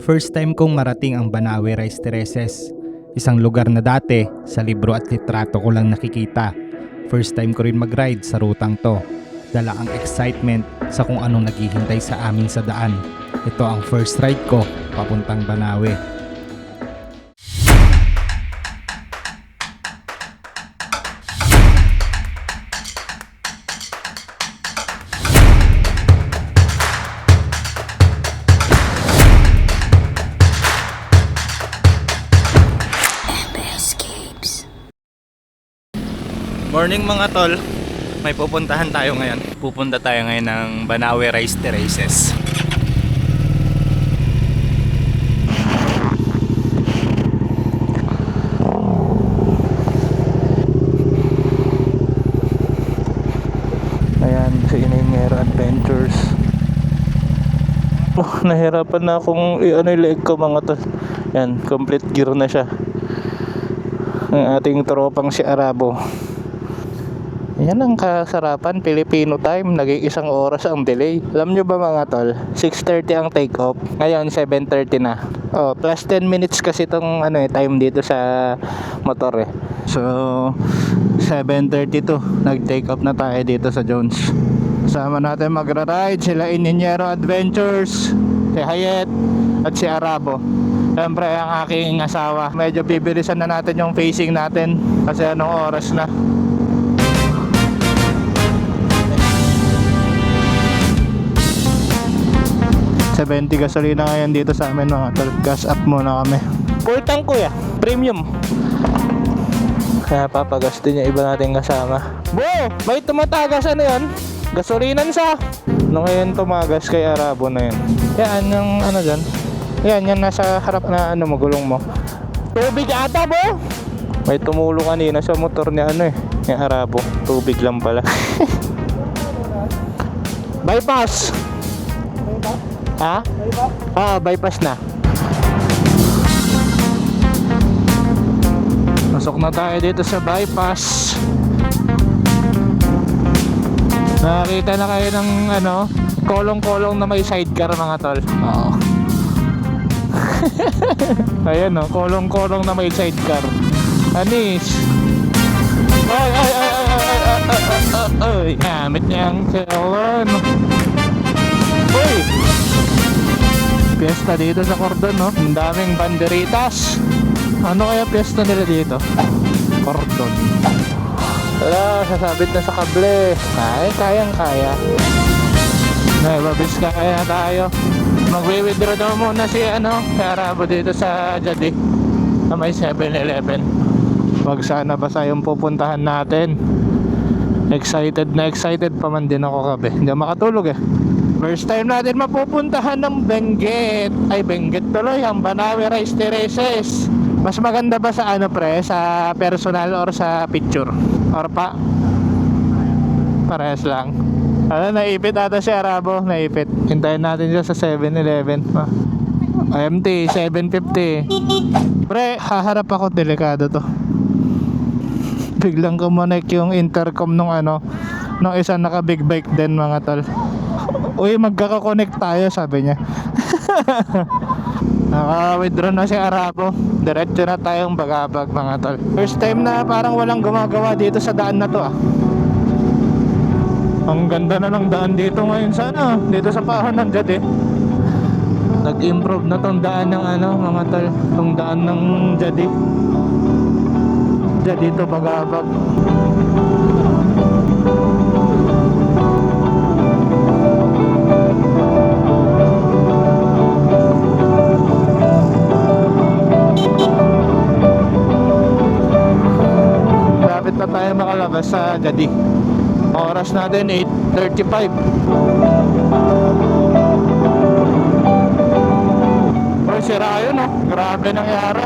First time kong marating ang Banawe Rice Terraces. Isang lugar na dati sa libro at litrato ko lang nakikita. First time ko rin mag-ride sa rutang to. Dala ang excitement sa kung anong naghihintay sa amin sa daan. Ito ang first ride ko papuntang Banawe. Morning mga tol, may pupuntahan tayo ngayon. Pupunta tayo ngayon ng Banawe Rice Terraces. Ayan, si Iningero Adventures. Nahirapan na akong i-ano yung leg ko mga tol. Yan, complete gear na siya. Ang ating tropang si Arabo. Yan ang kasarapan, Filipino time, naging 1 oras ang delay. Alam nyo ba mga tol, 6:30 ang take off, ngayon 7:30 na. Plus 10 minutes kasi itong time dito sa motor eh. So 7:32 nag-take off na tayo dito sa Jones. Kasama natin magra-ride sila Iningero Adventures, si Hayet at si Arabo. Siyempre ang aking asawa. Medyo bibilisan na natin yung facing natin kasi anong oras na. 70 gasolina ngayon dito sa amin mga tol. Gas up muna kami. Full tank kuya, premium. Kaya papagasto niya iba nating kasama. Bo, may tumatagas yan? Gasolinan sa. No ngayon tumagas kay Arabo na yun. Yan yung dyan. Yan nasa harap na magulong mo. Tubig ata bo. May tumulong kanina sa motor ni ni Arabo. Tubig lang pala. Bypass. Ha? Bypass na. Pasok na tayo dito sa bypass. Nakakita na kayo ng kolong-kolong na may sidecar mga tol. Oo. Ayan kolong-kolong na may sidecar. Anis. Ay. Gamit niya ang cellphone. Uy! Piyesta dito sa Cordon, no? Ang daming banderitas. Ano kaya piyesta nila dito? Cordon. Wala, sasabit na sa kable. Ay, kayang-kaya. Babis kaya tayo. Magwi-withdraw daw muna si Arabo dito sa Jadi na may 7-Eleven. Wag sana basta yung pupuntahan natin. Excited na excited pa man din ako kabe. Hindi makatulog eh. First time natin mapupuntahan ng Benguet. Ay, Benguet tuloy, ang Banawe Rice Terraces. Mas maganda ba sa sa personal or sa picture? Or pa? Parehas lang. Naipit ata si Arabo, naipit. Hintayin natin siya sa 7-Eleven. MT, 750. Pre, haharap ako, delikado to. Biglang kumonek yung intercom nung isang naka big bike din mga tol. Uy, magkaka-connect tayo, sabi niya. Naka-withdraw na si Arabo. Diretso na tayong bagabag mga tol. First time na parang walang gumagawa dito sa daan na to Ang ganda na ng daan dito ngayon sana. Dito sa Pahon ng Jadi. Nag-improve na tong daan ng mga tol. Tong daan ng Jadi. Jadi to bagabag. Lapit na tayo makalabas sa Jadi. Oras natin 8:35. Oy, sira yun grabe nangyari.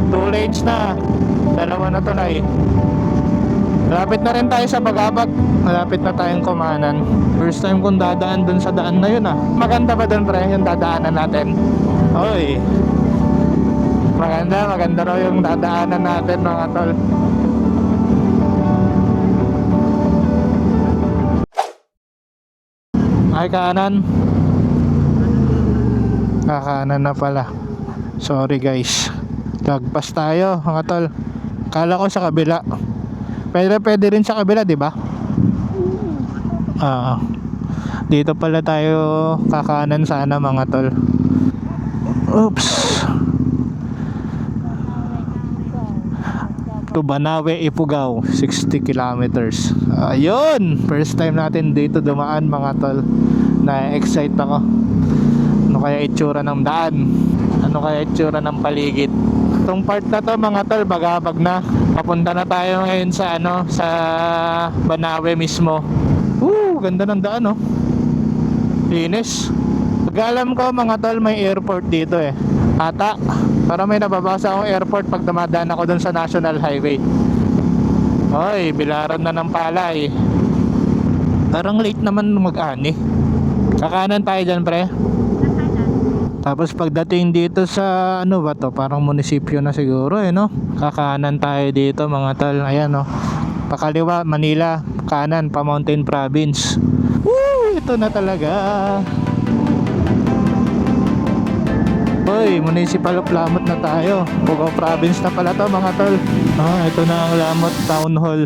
Two lanes na. Dalawa na to na Malapit na rin tayo sa Bagabag. Malapit na tayong kumanan. First time kong dadaan dun sa daan na yun Maganda ba dun pre yung dadaanan natin? Oy, maganda raw yung dadaanan natin mga tol. Ay, kanan. Kakanan na pala. Sorry guys. Lagpas tayo mga tol. Kala ko sa kabila. Pero pwede rin sa kabila, di ba? Dito pala tayo kakanan sana mga tol. Oops. To Banawe, Ifugao, 60 kilometers. Ayun! First time natin dito dumaan mga tol. Na-excite ako. Ano kaya itsura ng daan? Ano kaya itsura ng paligid? Itong part na to mga tol, bagabag na. Papunta na tayo ngayon sa sa Banawe mismo. Ganda ng daan oh. Linis. Pag-alam ko mga tol, may airport dito eh. Ata. Para may nababasa akong airport pag dumadaan ako dun sa National Highway. Hoy, bilaran na ng palay. Parang late naman mag-ani. Kakanan tayo dyan pre. Tapos pagdating dito sa ano ba to, parang munisipyo na siguro eh no. Kakanan tayo dito mga tol. Ayan no. Pakaliwa Manila, kanan pa Mountain Province. Woo! Ito na talaga. Hoy, Municipal of Lamot na tayo. Ifugao Province na pala to mga tol. Ito na ang Lamot Town Hall.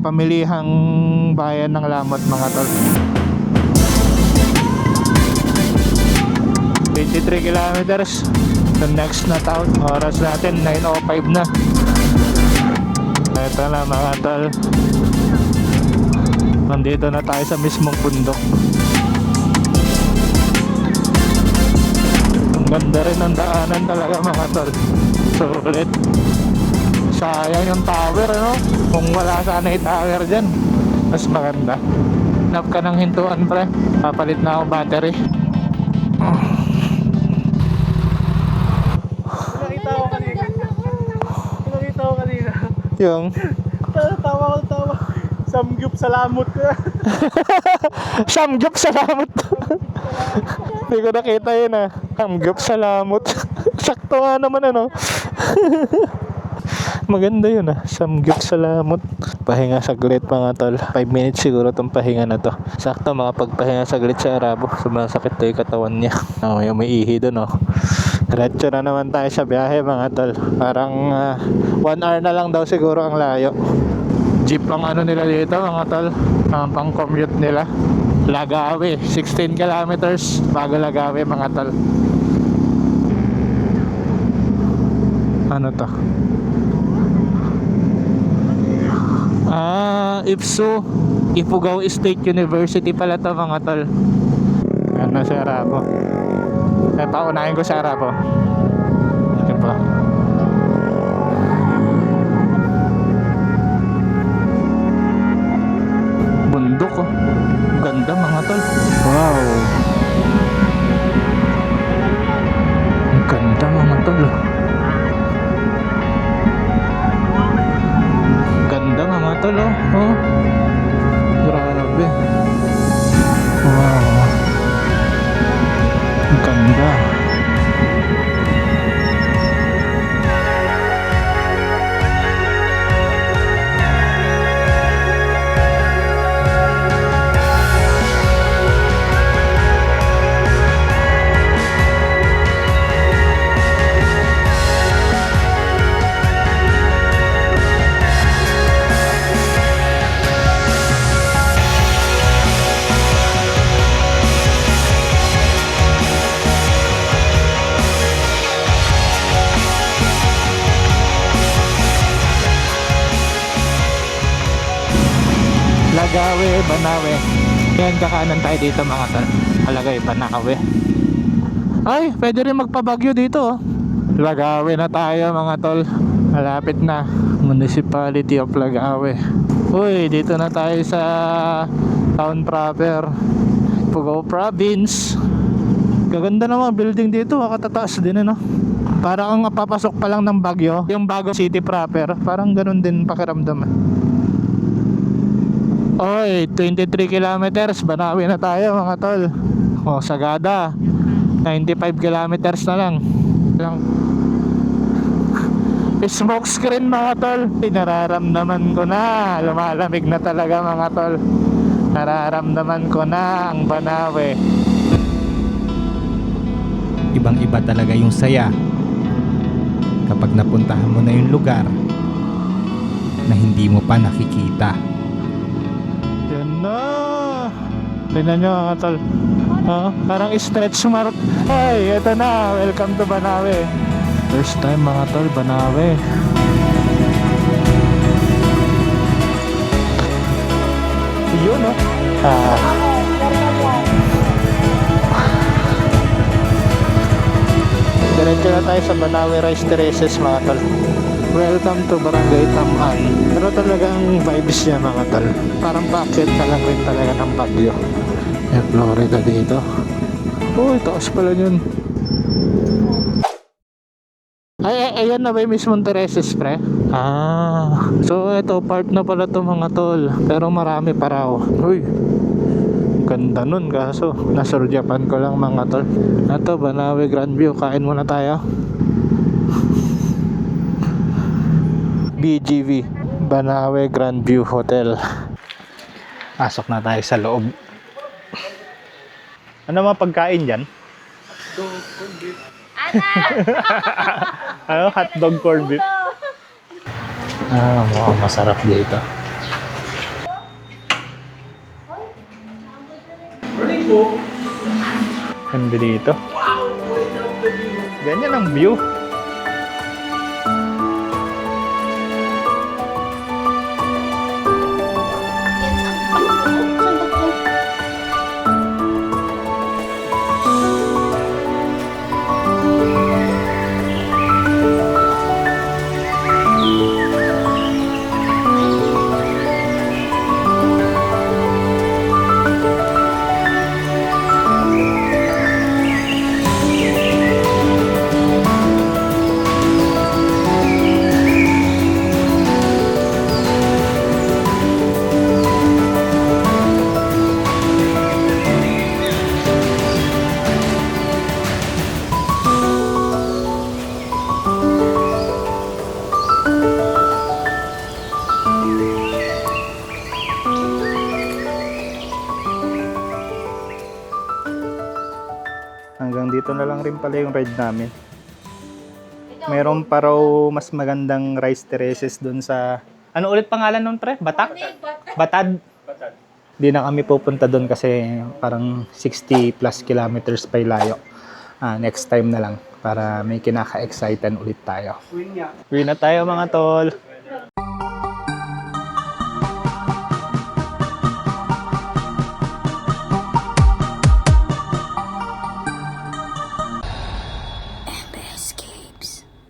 Pamilihang bayan ng Lamot mga tol. 23 kilometers. The next na town. Oras natin 9:05 na. Ito na mga tol. Nandito na tayo sa mismong bundok. Ganda rin ang daanan talaga mga tol. Sulit. Sayang yung tower ano. Kung wala sana yung tower dyan, mas maganda. Hanap ka ng hintuan pre. Papalit na ako battery. Nakita ko kanina. Yung Tawa. Samgyup sa lamot ko. Samgyup Salamot. Hindi ko nakita yun ah. Samgyup Salamot. Sakto nga naman ano. Maganda yun ah. Samgyup Salamot. Pahinga saglit mga tol. 5 minutes siguro tong pahinga na to. Sakto makapagpahinga saglit sa Arabo. Sumasakit to yung katawan niya. May umiihi dun oh. Diretso na naman tayo sa biyahe mga tol. Parang 1 hour na lang daw siguro ang layo. Jeep ang ano nila dito mga tol, ang pang commute nila. Lagawe, 16 kilometers bago Lagawe mga tol. Ano to? IFSU, Ifugao State University pala to mga tol. Ano si Arabo? Paunahin ko si Arabo. Ito pa. Bundok oh. Ganda mga tol. Wow. Ang ganda mga tol. Ganda mga tol oh. Grabe. Wow. Ang ganda. Lagawe, Banawe. Yan, kakanan tayo dito mga tol. Lagawe, Banawe. Ay, pwede rin magpabagyo dito oh. Lagawe na tayo mga tol. Malapit na. Municipality of Lagawe. Uy, dito na tayo sa town proper, Ifugao Province. Gaganda naman building dito, katataas din ano. Parang ang papasok pa lang ng Bagyo, yung Bago City proper. Parang ganun din pakiramdam. Oy, 23 kilometers, Banawe na tayo mga tol. Sagada 95 kilometers na lang. Smoke screen mga tol. Nararamdaman ko na lumalamig na talaga mga tol. Nararamdaman ko na ang Banawe. Ibang-iba talaga yung saya kapag napuntahan mo na yung lugar na hindi mo pa nakikita. Yan na. Tingnan nyo mga tol. Oh, parang stretch mark. Ay, eto na. Welcome to Banawe. First time mga tol, Banawe. Yun no. Diretso na tayo sa Banawe Rice Terraces mga tol. Welcome to Barangay Taman. Pero talagang vibes niya mga tol. Parang bakit ka lang rin talaga ng Baguio. May Florida dito. Uy, taas pala yun. Ay, ayan na ba yung mismong Tereses, pre? Ah, so ito, part na pala to mga tol. Pero marami pa raw. Uy, ganda nun kaso. Nasurjapan ko lang mga tol. Ito, Banawe Grandview. Kain muna tayo. BGV, Banawe Grandview Hotel. Pasok na tayo sa loob. Ano mga pagkain dyan? Ano? Hotdog corned beef? Ah, mukhang masarap dito. Ganda dito. Ganyan ang view. Hanggang dito na lang rin pala yung ride namin. Meron pa raw mas magandang rice terraces dun sa... Ano ulit pangalan nun, pre? Batak? Batad? Batad. Di na kami pupunta dun kasi parang 60 plus kilometers pa layo. Next time na lang para may kinaka-excited ulit tayo. Uwi na tayo mga tol.